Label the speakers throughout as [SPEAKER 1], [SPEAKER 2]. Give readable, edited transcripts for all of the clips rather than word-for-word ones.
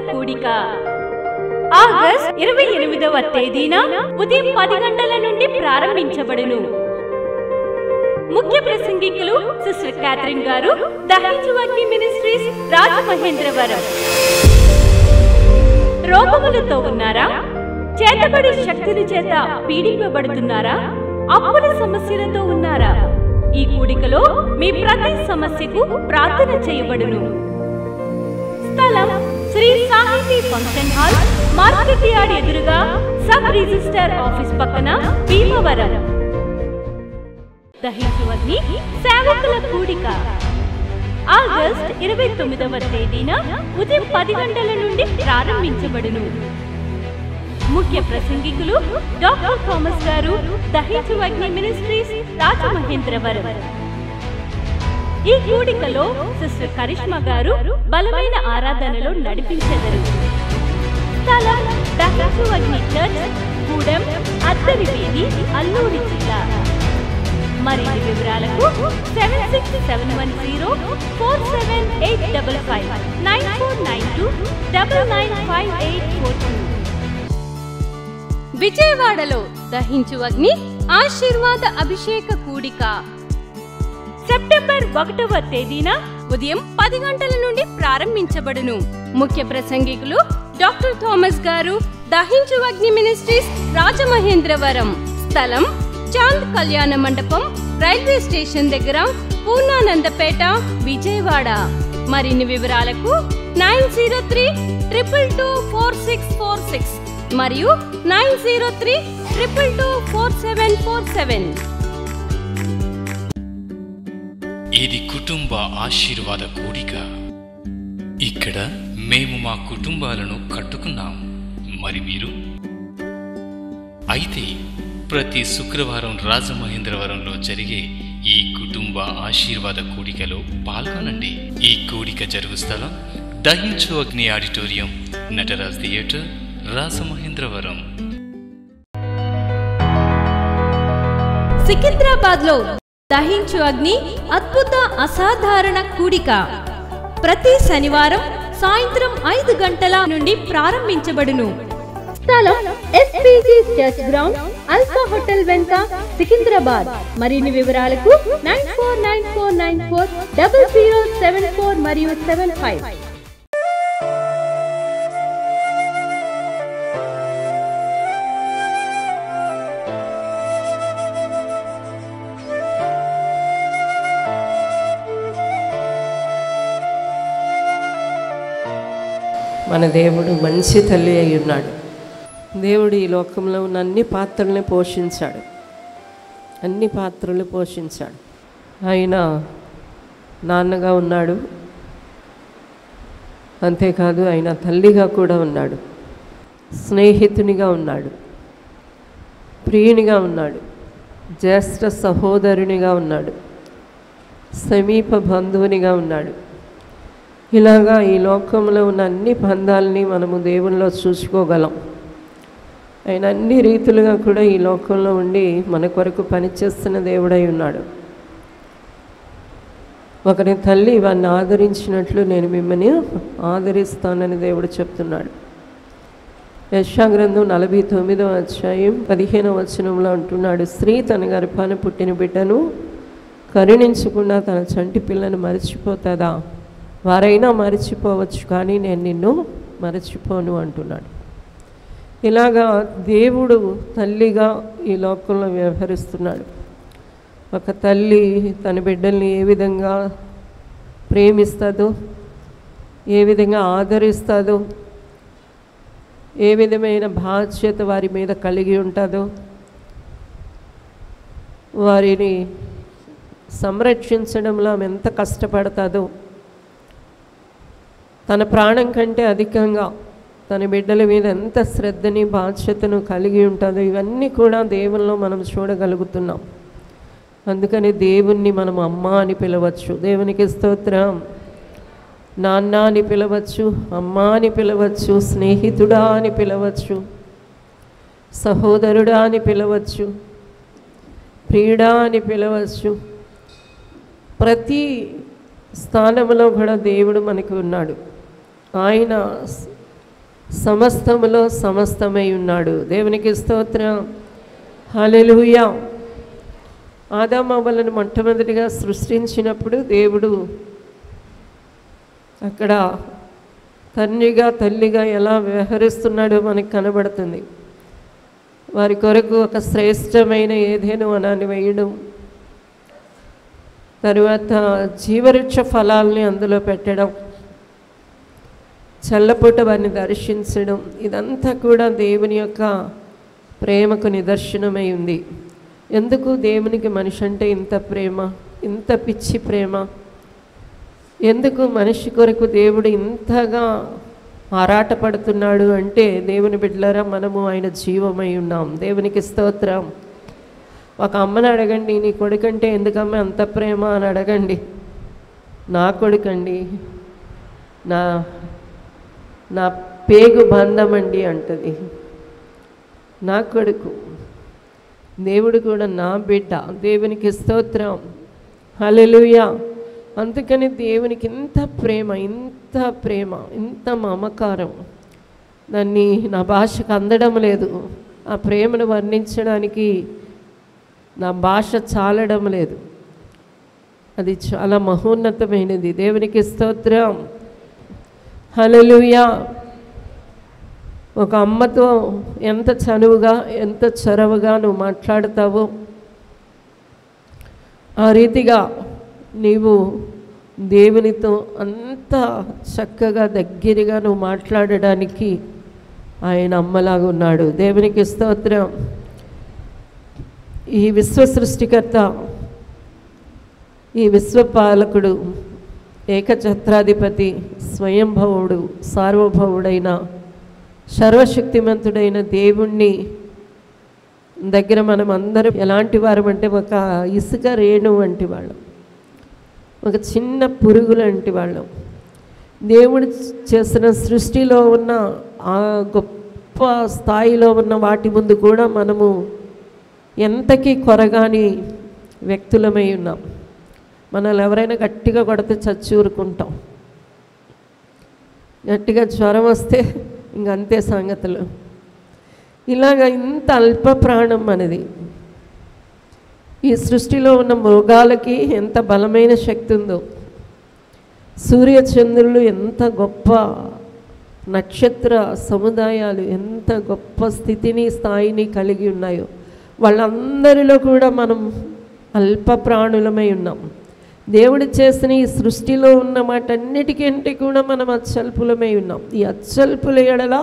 [SPEAKER 1] కూడిక ఆగస్ట్ 28వ తేదీన ఉదయం 10 గంటల నుండి ప్రారంభించబడును. ముఖ్య ప్రసంగికులు సిస్టర్ క్యాథరిన్ గారు, దహించువగ్ని మినిస్ట్రీస్, రాజమహేంద్రవరం. రోగములతో ఉన్నారా? చేతబడి శక్తుల చేత పీడింపబడుతున్నారా? అప్పుల సమస్యలతో ఉన్నారా? ఈ కూడికలో మీ ప్రతి సమస్యకు ప్రార్థన చేయబడును. స్థలం శ్రీ సాహితీ ఫంక్షన్ హాల్, మార్కెట్ యార్డ్ ఎదురుగా, సబ్ రిజిస్టర్ ఆఫీస్ పక్కన, భీమవరం. దహించువగ్ని సేవకుల కూడిక ఆగస్ట్ 29వ తేదీన ఉదయం 10 గంటల నుండి ప్రారంభించబడును. ముఖ్య ప్రసంగికులు డాక్టర్ థామస్ గారు, దహించువగ్ని మినిస్ట్రీస్, రాజమహేంద్రవరం. ఈ కూడికలో సిస్టర్ కరిష్మా గారు బలమైన ఆరాధనలో నడిపించెదరు. స్థలం దహించువగ్ని చర్చ్, గూడెం, అద్దరి వీధి, అల్లూరి జిల్లా. మరిన్ని వివరాలకు 7671047855 9492995842. విజయవాడలో దహించువగ్ని ఆశీర్వాద అభిషేక కూడిక సెప్టెంబర్ 1వ తేదీన ఉదయం 10 గంటల నుండి ప్రారంభించబడును. ముఖ్య ప్రసంగికులు డాక్టర్ థామస్ గారు, దహించువగ్ని మినిస్ట్రీస్, రాజమహేంద్రవరం. స్థలం చాంద్ కళ్యాణ మండపం, రైల్వే స్టేషన్ దగ్గర, పూర్ణానందపేట, విజయవాడ. మరిన్ని వివరాలకు 9032224646 మరియు 9032224747.
[SPEAKER 2] ఇది కుటుంబ ఆశీర్వాద కూడిక. ఇక్కడ మేము మా కుటుంబాలను కట్టుకున్నాం. మరి మీరు? అయితే ప్రతి శుక్రవారం రాజమహేంద్రవరంలో జరిగే ఈ కుటుంబ ఆశీర్వాద కూడికలో పాల్గొనండి. ఈ కూడిక జరుగు స్థలం దహించువగ్ని ఆడిటోరియం, నటరాజ్ థియేటర్, రాజమహేంద్రవరం.
[SPEAKER 1] సికింద్రాబాద్ లో దహించువగ్ని అద్భుత అసాధారణ కూడిక ప్రతి శనివారం సాయంత్రం 5 గంటల నుండి ప్రారంభించబడును. స్థలం SPG church ground, alpha hotel వెనుక, సికింద్రాబాద్. మరిన్ని వివరాలకు 9494940074 మరియు 75.
[SPEAKER 3] మన దేవుడు మంచి తల్లి అయి ఉన్నాడు. దేవుడు ఈ లోకంలో ఉన్న అన్ని పాత్రల్ని పోషించాడు, అన్ని పాత్రలు పోషించాడు. ఆయన నాన్నగా ఉన్నాడు, అంతేకాదు ఆయన తల్లిగా కూడా ఉన్నాడు, స్నేహితునిగా ఉన్నాడు, ప్రియునిగా ఉన్నాడు, జ్యేష్ఠ సహోదరునిగా ఉన్నాడు, సమీప బంధువునిగా ఉన్నాడు. ఇలాగా ఈ లోకంలో ఉన్న అన్ని బంధాలని మనము దేవునిలో చూసుకోగలం. ఆయన అన్ని రీతులుగా కూడా ఈ లోకంలో ఉండి మన కొరకు పనిచేస్తున్న దేవుడై ఉన్నాడు. ఒకరి తల్లి వారిని ఆదరించినట్లు నేను మిమ్మల్ని ఆదరిస్తానని దేవుడు చెప్తున్నాడు. యెషయా గ్రంథం 49వ అధ్యాయం 15వ వచనంలో అంటున్నాడు, స్త్రీ తన గర్భాన పుట్టిన బిడ్డను కరుణించకుండా తన చంటి పిల్లను మరచిపోతుందా? వారైనా మరచిపోవచ్చు, కానీ నేను నిన్ను మరచిపోను అంటున్నాడు. ఇలాగా దేవుడు తల్లిగా ఈ లోకంలో వ్యవహరిస్తున్నాడు. ఒక తల్లి తన బిడ్డల్ని ఏ విధంగా ప్రేమిస్తుందో, ఏ విధంగా ఆదరిస్తుందో, ఏ విధమైన బాధ్యత వారి మీద కలిగి ఉంటుందో, వారిని సంరక్షించడంలో ఆమె ఎంత కష్టపడుతుందో, తన ప్రాణం కంటే అధికంగా తన బిడ్డల మీద ఎంత శ్రద్ధని బాధ్యతను కలిగి ఉంటుందో, ఇవన్నీ కూడా దేవుల్లో మనం చూడగలుగుతున్నాం. అందుకని దేవుణ్ణి మనం అమ్మ అని పిలవచ్చు. దేవునికి స్తోత్రం. నాన్న అని పిలవచ్చు, అమ్మ అని పిలవచ్చు, స్నేహితుడా అని పిలవచ్చు, సహోదరుడా అని పిలవచ్చు, ప్రియుడా అని పిలవచ్చు. ప్రతి స్థానంలో కూడా దేవుడు మనకు ఉన్నాడు. ఆయన సమస్తములో సమస్తమై ఉన్నాడు. దేవునికి స్తోత్రం. హల్లెలూయా. ఆదాము అవ్వలను మొట్టమొదటిగా సృష్టించినప్పుడు దేవుడు అక్కడ తండ్రిగా తల్లిగా ఎలా వ్యవహరిస్తున్నాడో మనకు కనబడుతుంది. వారి కొరకు ఒక శ్రేష్టమైన ఏదైనా వనాన్ని వేయడం, తరువాత జీవవృక్ష ఫలాల్ని అందులో పెట్టడం, చల్లపూట వారిని దర్శించడం, ఇదంతా కూడా దేవుని యొక్క ప్రేమకు నిదర్శనమై ఉంది. ఎందుకు దేవునికి మనిషి అంటే ఇంత ప్రేమ, ఇంత పిచ్చి ప్రేమ? ఎందుకు మనిషి కొరకు దేవుడు ఇంతగా ఆరాటపడుతున్నాడు అంటే, దేవుని బిడ్డలారా, మనము ఆయన జీవమై ఉన్నాం. దేవునికి స్తోత్రం. ఒక అమ్మని అడగండి, నీ కొడుకంటే ఎందుకమ్మ అంత ప్రేమ అని అడగండి. నా కొడుకండి, నా నా పేగు బంధం అండి అంటది. నా కొడుకు, దేవుడు కూడా నా బిడ్డ. దేవునికి స్తోత్రం. హల్లెలూయా. అందుకని దేవునికి ఇంత ప్రేమ, ఇంత ప్రేమ, ఇంత మమకారం, దాన్ని నా భాషకు అందడం లేదు. ఆ ప్రేమను వర్ణించడానికి నా భాష చాలడం లేదు. అది చాలా మహోన్నతమైనది. దేవునికి స్తోత్రం. హల్లెలూయా. ఒక అమ్మతో ఎంత చనువుగా, ఎంత చొరవగా నువ్వు మాట్లాడతావో, ఆ రీతిగా నీవు దేవునితో అంత చక్కగా దగ్గరగా నువ్వు మాట్లాడడానికి ఆయన అమ్మలాగా ఉన్నాడు. దేవునికి స్తోత్రం. ఈ విశ్వ సృష్టికర్త, ఈ విశ్వపాలకుడు, ఏకఛత్రాధిపతి, స్వయంభవుడు, సార్వభౌముడైన, సర్వశక్తిమంతుడైన దేవుణ్ణి దగ్గర మనం అందరం ఎలాంటి వారం అంటే, ఒక ఇసుక రేణు వంటి వాళ్ళం, ఒక చిన్న పురుగు లాంటి వాళ్ళం. దేవుడు చేసిన సృష్టిలో ఉన్న ఆ గొప్ప స్థాయిలో ఉన్న వాటి ముందు కూడా మనము ఎంతకీ కొరగాని వ్యక్తులమై ఉన్నాం. మనల్ని ఎవరైనా గట్టిగా కొడితే చచ్చి ఊరుకుంటాం. గట్టిగా జ్వరం వస్తే ఇంకంతే సంగతులు. ఇలాగ ఇంత అల్ప ప్రాణం మనది. ఈ సృష్టిలో ఉన్న మృగాలకి ఎంత బలమైన శక్తి ఉందో, సూర్యచంద్రులు ఎంత గొప్ప నక్షత్ర సముదాయాలు ఎంత గొప్ప స్థితిని, స్థాయిని కలిగి ఉన్నాయో, వాళ్ళందరిలో కూడా మనం అల్ప ప్రాణులమై ఉన్నాం. దేవుడు చేసిన ఈ సృష్టిలో ఉన్న వాటన్నిటికంటే కూడా మనం అత్యల్పులమై ఉన్నాం. ఈ అత్యల్పుల ఎడల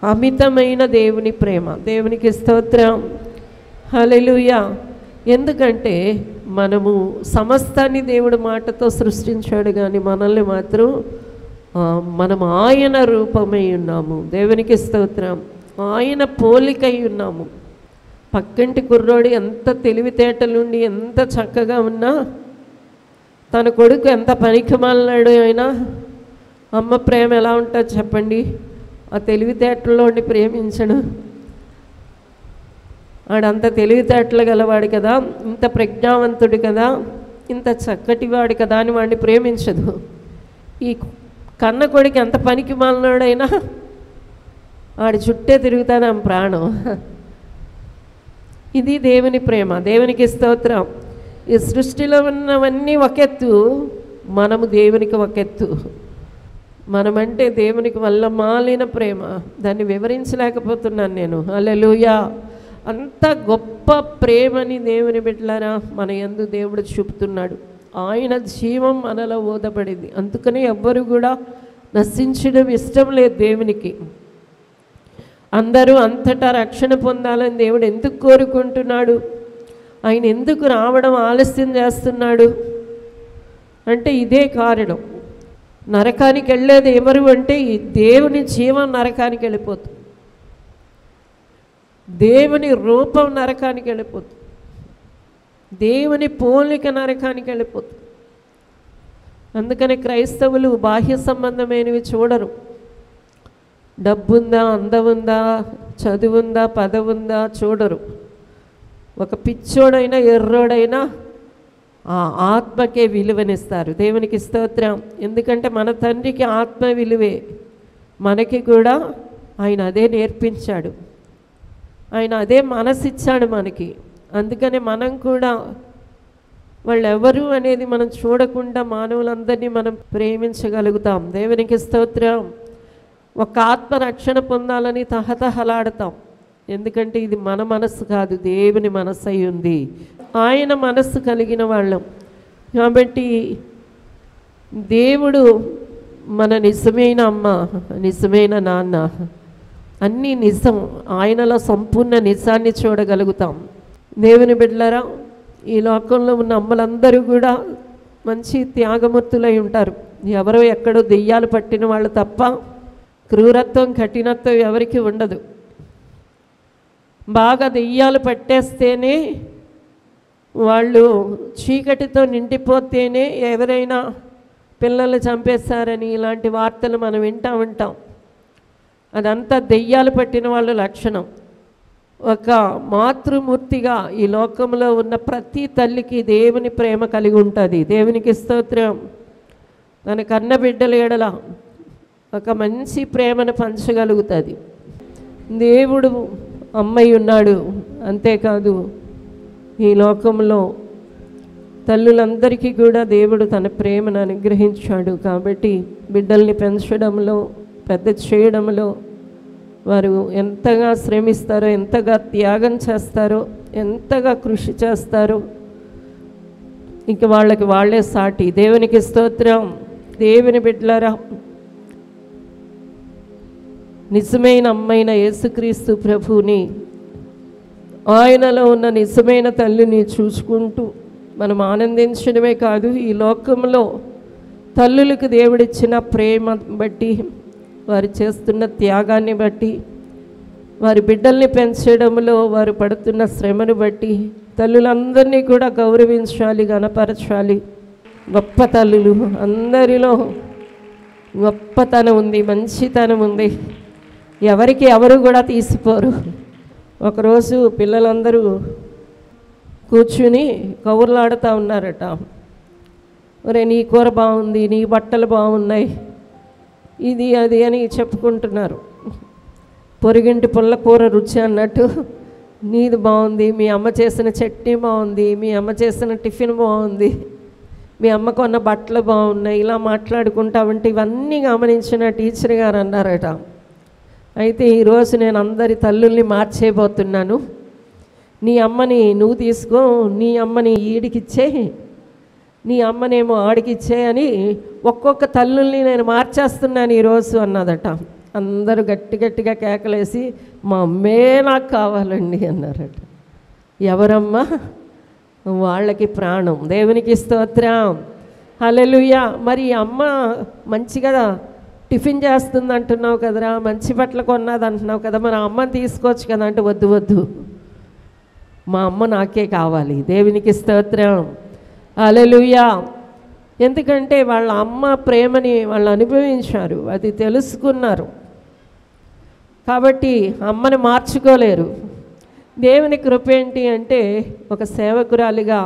[SPEAKER 3] అమితమైన దేవుని ప్రేమ. దేవునికి స్తోత్రం. హల్లెలూయా. ఎందుకంటే మనము సమస్తాన్ని దేవుడు మాటతో సృష్టించాడు, కానీ మనల్ని మాత్రం మనం ఆయన రూపమై ఉన్నాము. దేవునికి స్తోత్రం. ఆయన పోలికై ఉన్నాము. పక్కంటి కుర్రోడు ఎంత తెలివితేటలుండి ఎంత చక్కగా ఉన్నా, తన కొడుకు ఎంత పనికిమాలినాడు అయినా, అమ్మ ప్రేమ ఎలా ఉంటుందో చెప్పండి? ఆ తెలివితేటల్లో ఉండి ప్రేమించడు. ఆడంత తెలివితేటలు గలవాడు కదా, ఇంత ప్రజ్ఞావంతుడు కదా, ఇంత చక్కటివాడు కదా అని వాడిని ప్రేమించదు. ఈ కన్న కొడుకు ఎంత పనికి మాలినాడైనా వాడి చుట్టే తిరుగుతాను ఆమె ప్రాణం. ఇది దేవుని ప్రేమ. దేవునికి స్తోత్రం. ఈ సృష్టిలో ఉన్నవన్నీ ఒకెత్తు, మనము దేవునికి ఒకెత్తు. మనమంటే దేవునికి వల్ల మాలిన ప్రేమ, దాన్ని వివరించలేకపోతున్నాను నేను. హల్లెలూయా. అంత గొప్ప ప్రేమని దేవుని బిడ్డలారా మన యందు దేవుడు చూపుతున్నాడు. ఆయన జీవం మనలో ఓదపడింది. అందుకని ఎవ్వరు కూడా నశించడం ఇష్టం లేదు దేవునికి. అందరూ అంతటా రక్షణ పొందాలని దేవుడు ఎందుకు కోరుకుంటున్నాడు? ఆయన ఎందుకు రావడం ఆలస్యం చేస్తున్నాడు అంటే ఇదే కారణం. నరకానికి వెళ్ళేది ఎవరు అంటే ఈ దేవుని జీవం నరకానికి వెళ్ళిపోతుంది, దేవుని రూపం నరకానికి వెళ్ళిపోతుంది, దేవుని పోలిక నరకానికి వెళ్ళిపోతుంది. అందుకని క్రైస్తవులు బాహ్య సంబంధమైనవి చూడరు. డబ్బుందా, అందముందా, చదువుందా, పదవుందా చూడరు. ఒక పిచ్చోడైనా ఎర్రోడైనా ఆ ఆత్మకే విలువనిస్తారు. దేవునికి స్తోత్రం. ఎందుకంటే మన తండ్రికి ఆత్మ విలువే, మనకి కూడా ఆయన అదే నేర్పించాడు, ఆయన అదే మనసిచ్చాడు మనకి. అందుకని మనం కూడా వాళ్ళు ఎవరు అనేది మనం చూడకుండా మానవులందరినీ మనం ప్రేమించగలుగుతాం. దేవునికి స్తోత్రం. ఒక ఆత్మ రక్షణ పొందాలని తహతహలాడతాం. ఎందుకంటే ఇది మన మనస్సు కాదు, దేవుని మనస్సు అయి ఉంది. ఆయన మనస్సు కలిగిన వాళ్ళం. కాబట్టి దేవుడు మన నిజమైన అమ్మ, నిజమైన నాన్న, అన్నీ నిజం. ఆయనలో సంపూర్ణ నిజాన్ని చూడగలుగుతాం. దేవుని బిడ్డలారా, ఈ లోకంలో ఉన్న అమ్మలందరూ కూడా మంచి త్యాగమూర్తులై ఉంటారు. ఎవరో ఎక్కడో దెయ్యాలు పట్టిన వాళ్ళు తప్ప క్రూరత్వం, కఠినత్వం ఎవరికి ఉండదు. బాగా దెయ్యాలు పట్టేస్తేనే, వాళ్ళు చీకటితో నిండిపోతేనే ఎవరైనా పిల్లలు చంపేస్తారని ఇలాంటి వార్తలు మనం వింటూ ఉంటాం. అదంతా దెయ్యాలు పట్టిన వాళ్ళ లక్షణం. ఒక మాతృమూర్తిగా ఈ లోకంలో ఉన్న ప్రతి తల్లికి దేవుని ప్రేమ కలిగి ఉంటుంది. దేవునికి స్తోత్రం. తన కన్న బిడ్డల ఎడల ఒక మంచి ప్రేమను పంచగలుగుతుంది. దేవుడు అమ్మయ్య ఉన్నాడు. అంతేకాదు, ఈ లోకంలో తల్లులందరికీ కూడా దేవుడు తన ప్రేమను అనుగ్రహించాడు. కాబట్టి బిడ్డల్ని పెంచడంలో, పెద్ద చేయడంలో వారు ఎంతగా శ్రమిస్తారో, ఎంతగా త్యాగం చేస్తారో, ఎంతగా కృషి చేస్తారో ఇంక వాళ్ళకి వాళ్ళే సాటి. దేవునికి స్తోత్రం. దేవుని బిడ్డలారా, నిజమైన అమ్మైన యేసుక్రీస్తు ప్రభువుని, ఆయనలో ఉన్న నిజమైన తల్లిని చూసుకుంటూ మనం ఆనందించడమే కాదు, ఈ లోకంలో తల్లులకు దేవుడిచ్చిన ప్రేమ బట్టి, వారు చేస్తున్న త్యాగాన్ని బట్టి, వారి బిడ్డల్ని పెంచడంలో వారు పడుతున్న శ్రమను బట్టి తల్లులందరినీ కూడా గౌరవించాలి, గణపరచాలి. గొప్ప తల్లులు, అందరిలో గొప్పతనం ఉంది, మంచితనం ఉంది. ఎవరికి ఎవరు కూడా తీసిపోరు. ఒకరోజు పిల్లలందరూ కూర్చుని కౌర్లాడుతూ ఉన్నారట. ఒరే, నీ కూర బాగుంది, నీ బట్టలు బాగున్నాయి, ఇది అది అని చెప్పుకుంటున్నారు. పొరిగింటి పుల్ల కూర రుచి అన్నట్టు నీది బాగుంది, మీ అమ్మ చేసిన చట్నీ బాగుంది, మీ అమ్మ చేసిన టిఫిన్ బాగుంది, మీ అమ్మ కొన్న బట్టలు బాగున్నాయి, ఇలా మాట్లాడుకుంటా ఉంటే ఇవన్నీ గమనించిన టీచర్ గారు అన్నారట, అయితే ఈరోజు నేను అందరి తల్లుల్ని మార్చేయబోతున్నాను. నీ అమ్మని నువ్వు తీసుకో, నీ అమ్మని ఈడికిచ్చే, నీ అమ్మనేమో ఆడికిచ్చే అని ఒక్కొక్క తల్లుల్ని నేను మార్చేస్తున్నాను ఈరోజు అన్నదట. అందరూ గట్టి గట్టిగా కేకలేసి మా అమ్మే నాకు కావాలండి అన్నారట. ఎవరమ్మా? వాళ్ళకి ప్రాణం. దేవునికి స్తోత్రం. హల్లెలూయా. మరి అమ్మ మంచిగా టిఫిన్ చేస్తుంది అంటున్నావు కదరా, మంచి బట్టలు కొన్నది అంటున్నావు కదా, మరి అమ్మని తీసుకోవచ్చు కదా అంటే వద్దు వద్దు, మా అమ్మ నాకే కావాలి. దేవునికి స్తోత్రం. హల్లెలూయా. ఎందుకంటే వాళ్ళ అమ్మ ప్రేమని వాళ్ళు అనుభవించారు, అది తెలుసుకున్నారు. కాబట్టి అమ్మని మార్చుకోలేరు. దేవుని కృప ఏంటి అంటే, ఒక సేవకురాలిగా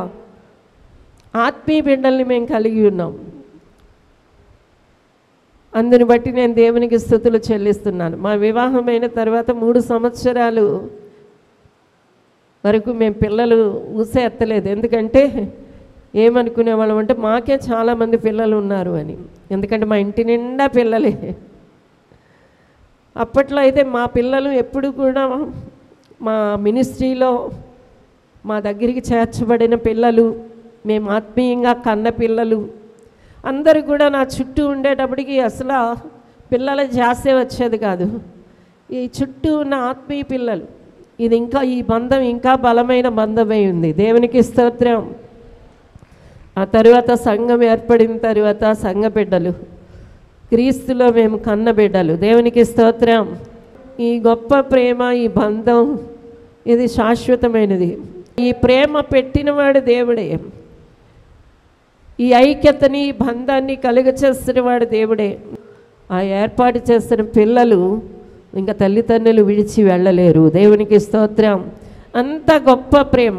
[SPEAKER 3] ఆత్మీయ బిడ్డల్ని మేము కలిగి ఉన్నాం. అందుని బట్టి నేను దేవునికి స్తుతులు చెల్లిస్తున్నాను. మా వివాహమైన తర్వాత 3 సంవత్సరాలు వరకు మేము పిల్లలు ఊసే ఎత్తలేదు. ఎందుకంటే ఏమనుకునేవాళ్ళం అంటే మాకే చాలామంది పిల్లలు ఉన్నారు అని. ఎందుకంటే మా ఇంటి నిండా పిల్లలే. అప్పట్లో అయితే మా పిల్లలు ఎప్పుడు కూడా మా మినిస్ట్రీలో మా దగ్గరికి చేర్చబడిన పిల్లలు, మేము ఆత్మీయంగా కన్న పిల్లలు అందరూ కూడా నా చుట్టూ ఉండేటప్పటికి అసలు పిల్లల జాసే వచ్చేది కాదు. ఈ చుట్టూ ఉన్న ఆత్మీయ పిల్లలు, ఇది ఇంకా ఈ బంధం ఇంకా బలమైన బంధమై ఉంది. దేవునికి స్తోత్రం. ఆ తర్వాత సంఘం ఏర్పడిన తర్వాత సంఘ బిడ్డలు, క్రీస్తులో మేము కన్న బిడ్డలు. దేవునికి స్తోత్రం. ఈ గొప్ప ప్రేమ, ఈ బంధం ఇది శాశ్వతమైనది. ఈ ప్రేమ పెట్టినవాడు దేవుడే. ఈ ఐక్యతని, ఈ బంధాన్ని కలుగచేస్తున్నవాడు దేవుడే. ఆ ఏర్పాటు చేస్తున్న పిల్లలు ఇంకా తల్లిదండ్రులు విడిచి వెళ్ళలేరు. దేవునికి స్తోత్రం. అంత గొప్ప ప్రేమ,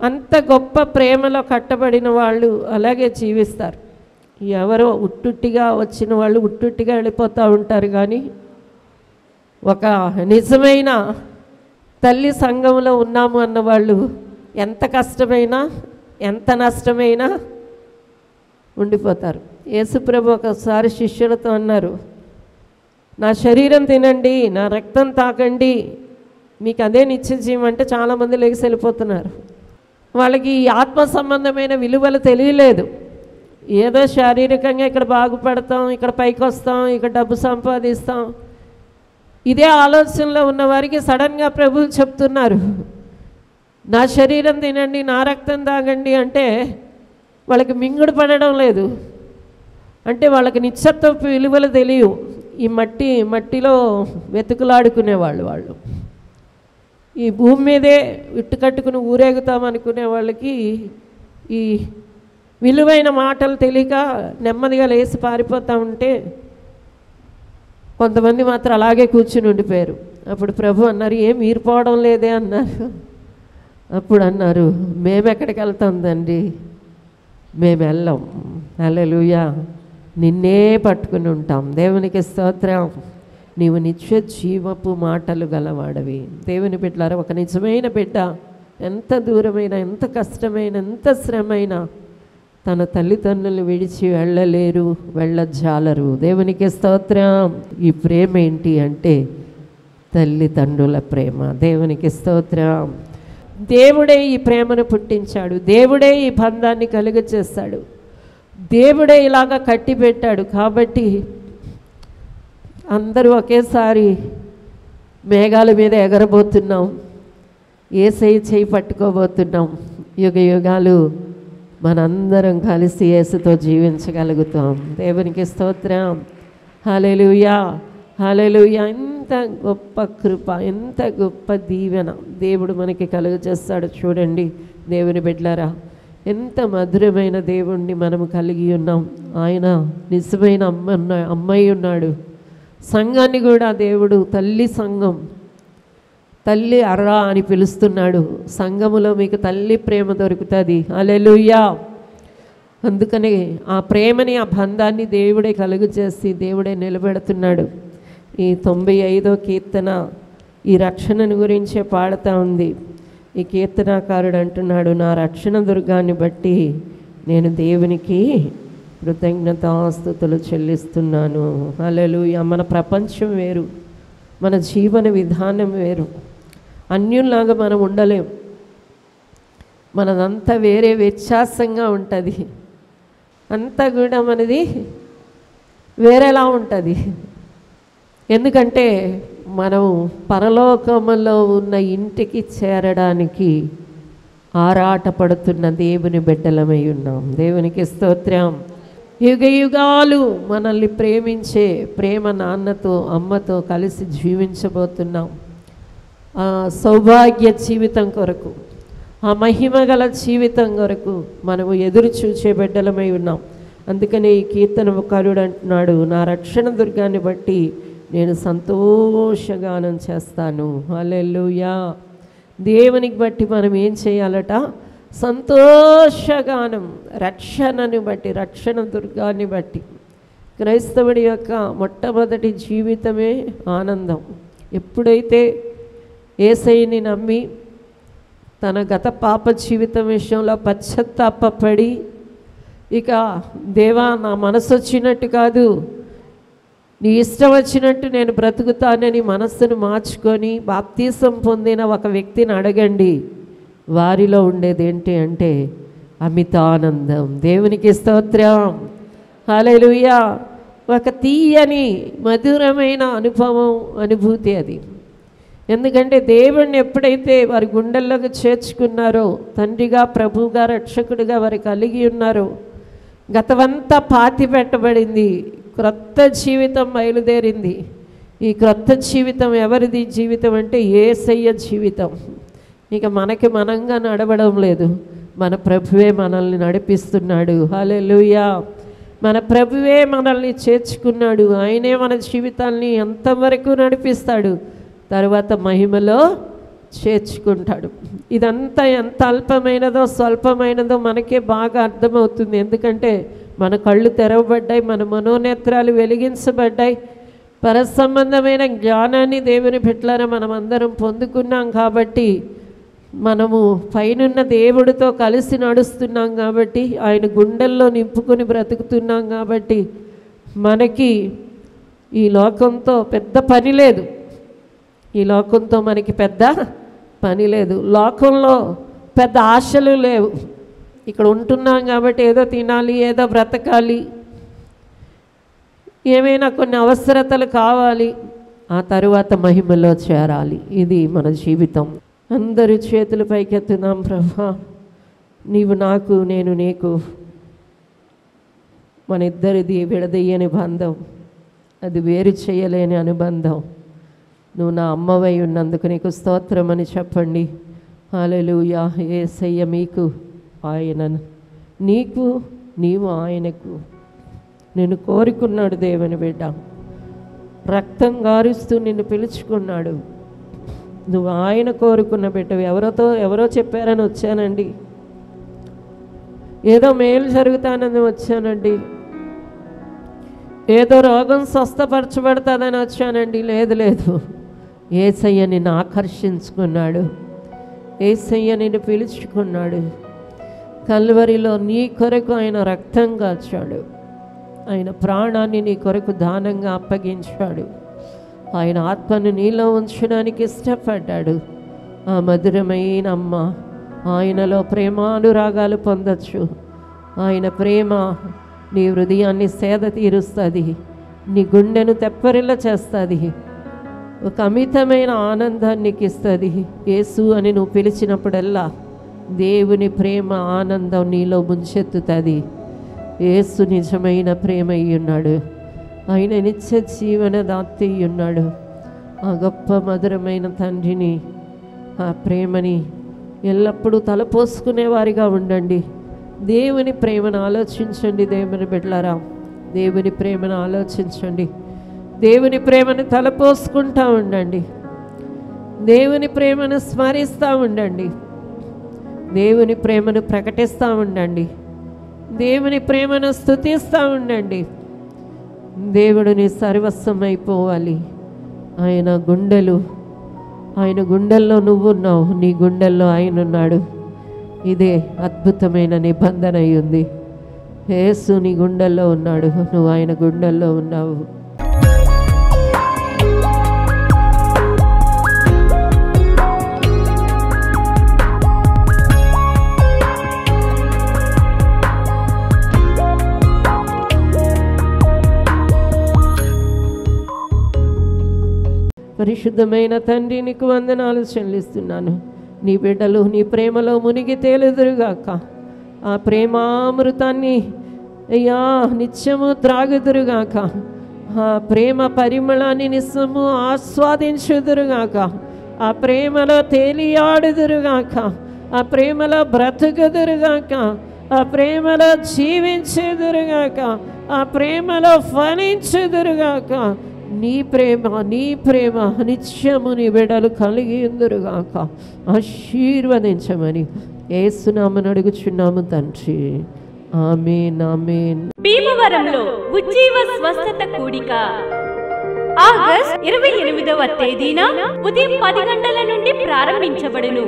[SPEAKER 3] అంత గొప్ప ప్రేమలో కట్టబడిన వాళ్ళు అలాగే జీవిస్తారు. ఎవరో ఉట్టుట్టిగా వచ్చిన వాళ్ళు ఉట్టుట్టిగా వెళ్ళిపోతూ ఉంటారు. కానీ ఒక నిజమైన తల్లి సంఘంలో ఉన్నాము అన్నవాళ్ళు ఎంత కష్టమైనా ఎంత నష్టమైనా ఉండిపోతారు. యేసుప్రభు ఒకసారి శిష్యులతో అన్నారు, నా శరీరం తినండి, నా రక్తం తాకండి, మీకు అదే నిత్య జీవం అంటే చాలామంది లేచి వెళ్ళిపోతున్నారు. వాళ్ళకి ఈ ఆత్మ సంబంధమైన విలువలు తెలియలేదు. ఏదో శారీరకంగా ఇక్కడ బాగుపడతాం, ఇక్కడ పైకి వస్తాం, ఇక్కడ డబ్బు సంపాదిస్తాం, ఇదే ఆలోచనలో ఉన్న వారికి సడన్గా ప్రభువు చెప్తున్నారు, నా శరీరం తినండి, నా రక్తం తాగండి అంటే వాళ్ళకి మింగుడు పడడం లేదు. అంటే వాళ్ళకి నిత్యత్వపు విలువలు తెలియవు. ఈ మట్టిలో వెతుకులాడుకునేవాళ్ళు. వాళ్ళు ఈ భూమి మీదే ఇట్టు కట్టుకుని ఊరేగుతామనుకునే వాళ్ళకి ఈ విలువైన మాటలు తెలియక నెమ్మదిగా లేచి పారిపోతూ ఉంటే కొంతమంది మాత్రం అలాగే కూర్చుని ఉండిపోయారు. అప్పుడు ప్రభు అన్నారు, ఏం మీరు పోవడం లేదే అన్నారు. అప్పుడు అన్నారు, మేమెక్కడికి వెళ్తాం తండ్రి, మేము వెళ్ళాం. హల్లెలూయా, నిన్నే పట్టుకుని ఉంటాం. దేవునికి స్తోత్రం. నీవు నిత్య జీవపు మాటలు గలవాడవి. దేవుని బిడ్డలారా, ఒక నిజమైన బిడ్డ ఎంత దూరమైన, ఎంత కష్టమైన, ఎంత శ్రమైనా తన తల్లిదండ్రులను విడిచి వెళ్ళలేరు, వెళ్ళజాలరు. దేవునికి స్తోత్రం. ఈ ప్రేమ ఏంటి అంటే తల్లిదండ్రుల ప్రేమ. దేవునికి స్తోత్రం. దేవుడే ఈ ప్రేమను పుట్టించాడు. దేవుడే ఈ బంధాన్ని కలుగచేస్తాడు. దేవుడే ఇలాగా కట్టిపెట్టాడు. కాబట్టి అందరూ ఒకేసారి మేఘాల మీద ఎగరబోతున్నాం, యేసయ్య చేయి పట్టుకోబోతున్నాం. యుగ యుగాలు మనందరం కలిసి యేసుతో జీవించగలుగుతాం. దేవునికి స్తోత్రం. హల్లెలూయా, హల్లెలూయా. ఎంత గొప్ప కృప, ఎంత గొప్ప దీవెన దేవుడు మనకి కలుగజేస్తాడు. చూడండి దేవుని బిడ్డలారా, ఎంత మధురమైన దేవుణ్ణి మనము కలిగి ఉన్నాం. ఆయన నిజమైన అమ్మాయి ఉన్నాడు. సంఘాన్ని కూడా దేవుడు తల్లి సంఘం, తల్లి అర్రా అని పిలుస్తున్నాడు. సంఘములో మీకు తల్లి ప్రేమ దొరుకుతుంది. హల్లెలూయా. అందుకని ఆ ప్రేమని, ఆ బంధాన్ని దేవుడే కలుగు చేసి దేవుడే నిలబెడుతున్నాడు. ఈ 95వ కీర్తన ఈ రక్షణను గురించే పాడుతూ ఉంది. ఈ కీర్తనాకారుడు అంటున్నాడు, నా రక్షణ దుర్గాన్ని బట్టి నేను దేవునికి కృతజ్ఞతాస్తుతులు చెల్లిస్తున్నాను. హల్లెలూయా. మన ప్రపంచం వేరు, మన జీవన విధానం వేరు. అన్యుల్లాగా మనం ఉండలేం. మనదంతా వేరే వ్యత్యాసంగా ఉంటుంది. అంతా కూడా మనది వేరేలా ఉంటుంది. ఎందుకంటే మనం పరలోకములో ఉన్న ఇంటికి చేరడానికి ఆరాటపడుతున్న దేవుని బిడ్డలమై ఉన్నాం. దేవునికి స్తోత్రం. యుగ యుగాలు మనల్ని ప్రేమించే ప్రేమ నాన్నతో అమ్మతో కలిసి జీవించబోతున్నాం. ఆ సౌభాగ్య జీవితం కొరకు, ఆ మహిమగల జీవితం కొరకు మనము ఎదురు చూచే బిడ్డలమై ఉన్నాం. అందుకని ఈ కీర్తనకారుడు అంటున్నాడు, నా రక్షణ దుర్గాన్ని బట్టి నేను సంతోషగానం చేస్తాను. హల్లెలూయా. దేవునికి బట్టి మనం ఏం చేయాలట? సంతోషగానం. రక్షణను బట్టి, రక్షణ దుర్గాన్ని బట్టి. క్రైస్తవుడి యొక్క మొట్టమొదటి జీవితమే ఆనందం. ఎప్పుడైతే యేసయ్యని నమ్మి తన గత పాప జీవితం విషయంలో పశ్చాత్తాపపడి, ఇక దేవా నా మనసు వచ్చినట్టు కాదు, నీ ఇష్టం వచ్చినట్టు నేను బ్రతుకుతానని మనస్సును మార్చుకొని బాప్తీసం పొందిన ఒక వ్యక్తిని అడగండి, వారిలో ఉండేది ఏంటి అంటే అమితానందం. దేవునికి స్తోత్రం. హల్లెలూయా. ఒక తీయని మధురమైన అనుభవం, అనుభూతి అది. ఎందుకంటే దేవుణ్ణి ఎప్పుడైతే వారి గుండెల్లోకి చేర్చుకున్నారో, తండ్రిగా ప్రభువుగా రక్షకుడిగా వారి కలిగి ఉన్నారో, గతమంతా పాతి పెట్టబడింది, క్రొత్త జీవితం బయలుదేరింది. ఈ క్రొత్త జీవితం ఎవరిది జీవితం అంటే యేసయ్య జీవితం. ఇక మనకి మనంగా నడవడం లేదు, మన ప్రభువే మనల్ని నడిపిస్తున్నాడు. హల్లెలూయా. మన ప్రభువే మనల్ని చేర్చుకున్నాడు. ఆయనే మన జీవితాన్ని ఎంతవరకు నడిపిస్తాడు, తర్వాత మహిమలో చేర్చుకుంటాడు. ఇదంతా ఎంత అల్పమైనదో స్వల్పమైనదో మనకే బాగా అర్థమవుతుంది. ఎందుకంటే మన కళ్ళు తెరవబడ్డాయి, మన మనోనేత్రాలు వెలిగించబడ్డాయి, పరసంబంధమైన జ్ఞానాన్ని దేవుని బిడ్డలారా మనం అందరం పొందుకున్నాం కాబట్టి, మనము పైనున్న దేవుడితో కలిసి నడుస్తున్నాం కాబట్టి, ఆయన గుండెల్లో నింపుకొని బ్రతుకుతున్నాం కాబట్టి మనకి ఈ లోకంతో పెద్ద పని లేదు. ఈ లోకంతో మనకి పెద్ద పని లేదు. లోకంలో పెద్ద ఆశలు లేవు. ఇక్కడ ఉంటున్నాం కాబట్టి ఏదో తినాలి, ఏదో బ్రతకాలి, ఏమైనా కొన్ని అవసరతలు కావాలి, ఆ తరువాత మహిమలో చేరాలి. ఇది మన జీవితం. అందరి చేతులు పైకెత్తుదాం. ప్రభా, నీవు నాకు, నేను నీకు, మన ఇద్దరిది విడదీయని బంధం, అది వేరు చేయలేని అనుబంధం. నువ్వు నా అమ్మవై ఉన్నందుకు నీకు స్తోత్రం అని చెప్పండి. హల్లెలూయా. యేసయ్య మీకు, ఆయన నీకు, నీవు ఆయనకు. నిన్ను కోరుకున్నాడు దేవుని బిడ్డ, రక్తం గారుస్తూ నిన్ను పిలుచుకున్నాడు. నువ్వు ఆయన కోరుకున్న బిడ్డవి. ఎవరో చెప్పారని వచ్చానండి, ఏదో మేలు జరుగుతానని వచ్చానండి, ఏదో రోగం స్వస్థపరచబడతాదని వచ్చానండి. లేదు, యేసయ్య నిన్ను ఆకర్షించుకున్నాడు, యేసయ్య నిన్ను పిలుచుకున్నాడు. కల్వరిలో నీ కొరకు ఆయన రక్తం కాచాడు, ఆయన ప్రాణాన్ని నీ కొరకు దానంగా అప్పగించాడు, ఆయన ఆత్మను నీలో ఉంచడానికి ఇష్టపడ్డాడు. ఆ మధురమైన అమ్మ ఆయనలో ప్రేమానురాగాలు పొందొచ్చు. ఆయన ప్రేమ నీ హృదయాన్ని సేద తీరుస్తుంది, నీ గుండెను తెప్పరిల్ల చేస్తుంది, ఒక అమితమైన ఆనందాన్ని ఇస్తుంది. యేసు అని నువ్వు పిలిచినప్పుడల్లా దేవుని ప్రేమ ఆనందం నీలో ముంచెత్తుతుంది. యేసు నిజమైన ప్రేమ అయ్యున్నాడు, ఆయన నిత్య జీవనదాత్రి అయ్యున్నాడు. ఆ గొప్ప మధురమైన తండ్రిని, ఆ ప్రేమని ఎల్లప్పుడూ తలపోసుకునేవారిగా ఉండండి. దేవుని ప్రేమను ఆలోచించండి. దేవుని బిడ్డలారా, దేవుని ప్రేమను ఆలోచించండి. దేవుని ప్రేమను తలపోసుకుంటూ ఉండండి. దేవుని ప్రేమను స్మరిస్తూ ఉండండి. దేవుని ప్రేమను ప్రకటిస్తూ ఉండండి. దేవుని ప్రేమను స్తుతిస్తూ ఉండండి. దేవుడు నీ సర్వస్వం అయిపోవాలి. ఆయన గుండెల్లో నువ్వున్నావు, నీ గుండెల్లో ఆయన ఉన్నాడు. ఇదే అద్భుతమైన నిబంధన అయి ఉంది. యేసు నీ గుండెల్లో ఉన్నాడు, నువ్వు ఆయన గుండెల్లో ఉన్నావు. పరిశుద్ధమైన తండ్రి, నీకు వందనాలు చెల్లిస్తున్నాను. నీ బిడ్డలు నీ ప్రేమలో మునిగి తేలుదురుగాక. ఆ ప్రేమామృతాన్ని అయ్యా నిత్యము త్రాగుదురుగాక. ఆ ప్రేమ పరిమళాన్ని నిత్యము ఆస్వాదించుదురుగాక. ఆ ప్రేమలో తేలియాడుదురుగాక. ఆ ప్రేమలో బ్రతుకుదురుగాక. ఆ ప్రేమలో జీవించుదురుగాక. ఆ ప్రేమలో ఫలించుదురుగాక. నీ ప్రేమ నిత్యము నీ బిడ్డలు కలిగి ఉందురుగాక. ఆశీర్వదించమని యేసునామమున అడుగుచున్నాము తండ్రి. ఆమేన్, ఆమేన్.
[SPEAKER 1] భీమవరంలో ఉజ్జీవ స్వస్థత కూడిక ఆగస్ట్ 28వ తేదీన ఉదయం 10 గంటల నుండి ప్రారంభించబడును.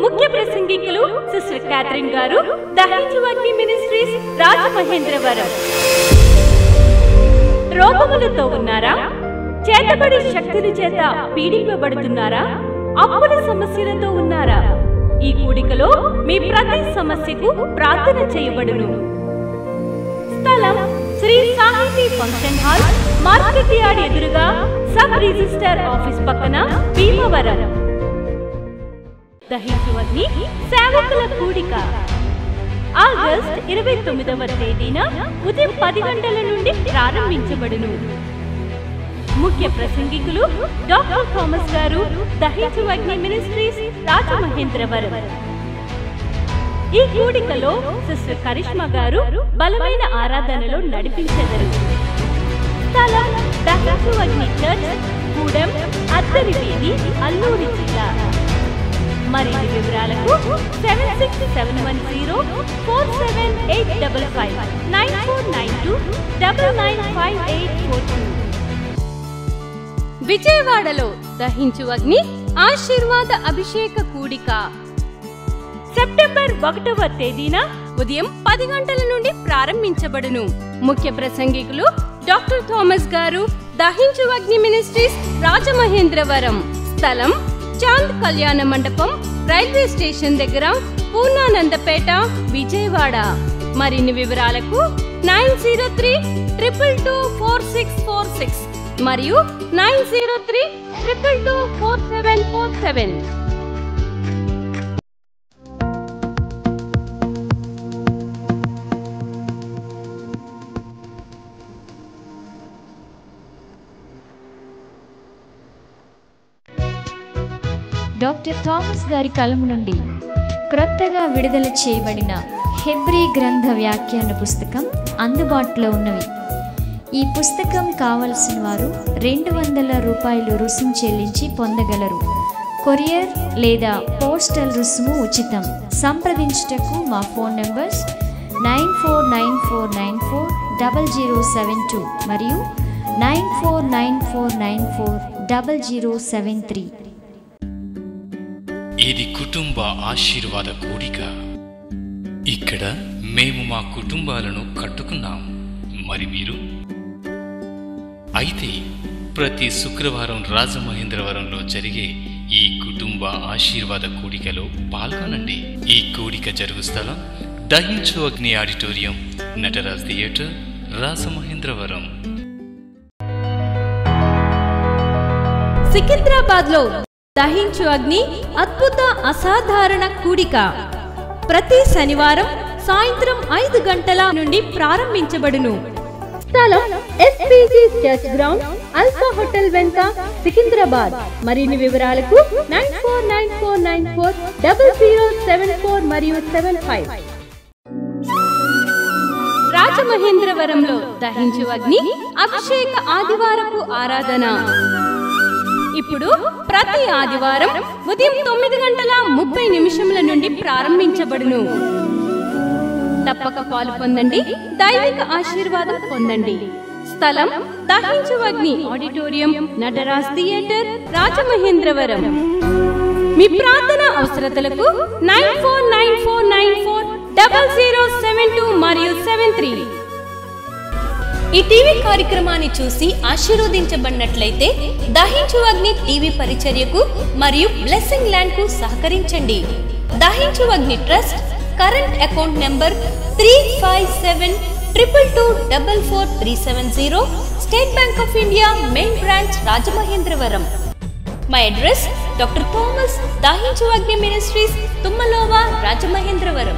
[SPEAKER 1] ముఖ్య ప్రసంగికులు సిస్టర్ క్యాథరిన్ గారు, దహించువగ్ని మినిస్ట్రీస్, రాజమహేంద్రవరం. రోగములతో ఉన్నారా? చేతబడి శక్తుల చేత పీడింపబడుతున్నారా? అప్పుల సమస్యలతో ఉన్నారా? ఈ కూడికలో మీ ప్రతి సమస్యకు ప్రార్థన చేయబడును. స్థలం శ్రీ సాహితీ ఫంక్షన్ హాల్, మార్కెట్ యార్డ్ ఎదురుగా, సబ్ రిజిస్టర్ ఆఫీస్ పక్కన, భీమవరం. దహించువగ్ని సేవకుల కూడిక ఆగస్ట్ 29వ తేదీన ఉదయం 10 గంటల నుండి ప్రారంభించబడును. ముఖ్య ప్రసంగికులు డాక్టర్ థామస్ గారు, దహించువగ్ని మినిస్ట్రీస్, రాజమహేంద్రవరం. ఈ కూడికలో సిస్టర్ కరిష్మా గారు బలమైన ఆరాధనలో నడిపించెదరు. స్థలం దహించువగ్ని చర్చ్, గూడెం, అద్దరి వీధి, అల్లూరి జిల్లా. మరిన్ని వివరాలకు 7671047855 9492995842. విజయవాడలో దహించు అగ్ని ఆశీర్వాద అభిషేక కూడిక సెప్టెంబర్ 1వ తేదీన ఉదయం 10 గంటల నుండి ప్రారంభించబడును. ముఖ్య ప్రసంగికులు డాక్టర్ థామస్ గారు, దహించు అగ్ని మినిస్ట్రీస్, రాజమహేంద్రవరం. స్థలం చాంద్ కళ్యాణ మండపం, రైల్వే స్టేషన్ దగ్గర, పూర్ణానందపేట, విజయవాడ. మరిన్ని వివరాలకు 9032224646 మరియు 9032224747.
[SPEAKER 4] డాక్టర్ థామస్ గారి కలము నుండి క్రొత్తగా విడుదల చేయబడిన హెబ్రీ గ్రంథ వ్యాఖ్యాన పుస్తకం అందుబాటులో ఉన్నవి. ఈ పుస్తకం కావలసిన వారు 200 రూపాయలు రుసుము చెల్లించి పొందగలరు. కొరియర్ లేదా పోస్టల్ రుసుము ఉచితం. సంప్రదించుటకు మా ఫోన్ నంబర్స్ 9494940072 మరియు 9494940073.
[SPEAKER 2] ఇది కుటుంబ ఆశీర్వాద కూడిక. ఇక్కడ మేము మా కుటుంబాలను కట్టుకున్నాం. మరి మీరు? అయితే ప్రతి శుక్రవారం రాజమహేంద్రవరంలో జరిగే ఈ కుటుంబ ఆశీర్వాద కూడికలో పాల్గొనండి. ఈ కూడిక జరుగు స్థలం దహించు అగ్ని ఆడిటోరియం, నటరాజ్ థియేటర్, రాజమహేంద్రవరం.
[SPEAKER 1] సికింద్రాబాద్ లో దహించు అగ్ని అద్భుత అసాధారణ కూడిక ప్రతి శనివారం సాయంత్రం 5 గంటల నుండి ప్రారంభించబడును. స్థలం SPG church ground, alpha hotel వెనుక, సికింద్రాబాద్. మరిన్ని వివరాలకు 9494940074 మరియు 75. రాజమహేంద్రవరంలో దహించు అగ్ని అభిషేక ఆదివారపు ఆరాధన ఇప్పుడు ప్రతి ఆదివారం ఉదయం 9:30 నుండి ప్రారంభించబడును. తప్పక పాలు పొందండి, దైవిక ఆశీర్వాదం పొందండి. స్థలం దహించు అగ్ని ఆడిటోరియం, నటరాజ్ థియేటర్, రాజమహేంద్రవరం. మీ ప్రార్థన అవసరతలకు 9494940072 మరియు 73. ఈ టీవీ కార్యక్రమాన్ని చూసి ఆశీర్వదించబడినట్లయితే దహించు అగ్ని టీవీ పరిచర్యకు మరియు బ్లెస్సింగ్ ల్యాండ్ కు సహకరించండి. Dahinchu Agni trust current account number 357222444370, State Bank of India main branch, Rajamahendravaram. My address doctor Thomas, Dahinchu Agni ministries, తుమ్మలోవా, Rajamahendravaram.